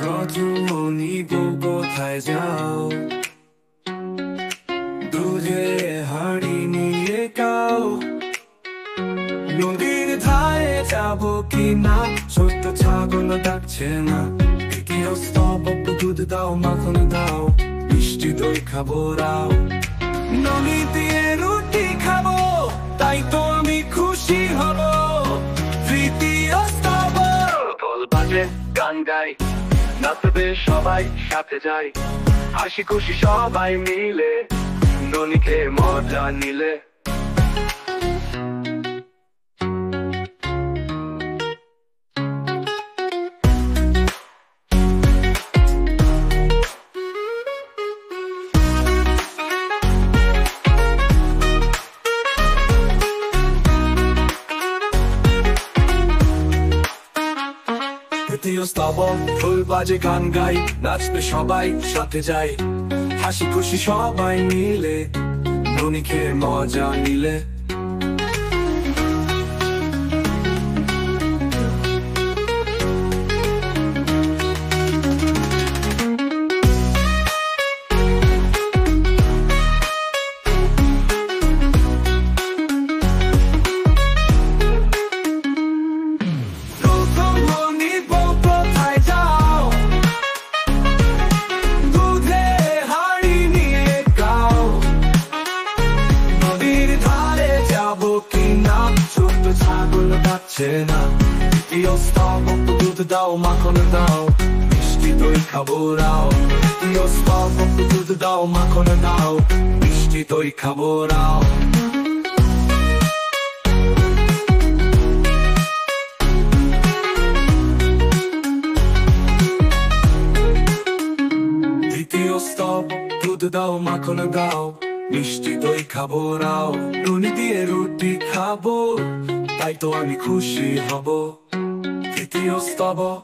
কতমনি গো কোথায় যাও, দুধে হাড়ি নিয়ে কাও। নদীর ধারে যাবো কি না, ছোট্ট ছাগল ডাকছে না। দ্বিতীয় স্তবক দুধ দাও, মাখন দাও, মিষ্টি দই খাবো রাও। ননি দিয়ে রুটি খাবো, তাই তো আমি খুশি হব। তৃতীয় স্তবক ঢোল বাজে, গান গাই, নাচবে সবাই সাথে যাই। হাসি খুশি সবাই মিলে, ননি খেয়ে মজা নিলে। তৃতীয় স্তবক ঢোল বাজে, গান গাই, নাচবে সবাই সাথে যাই। হাসি খুশি সবাই মিলে, ননি খেয়ে মজা নিলে। তৃতীয় স্তবক দুধ দাও, মাখন দাও, মিষ্টি দই খাবো রাও। তৃতীয় স্তবক দুধ দাও, মাখন দাও, মিষ্টি দই খাবো রাও। তৃতীয় স্তবক দুধ দাও, মাখন দাও, মিষ্টি দই খাবো রাও। ননি দিয়ে রুটি খাবো, তাই তো আমি খুশি হব। তৃতীয় স্তবক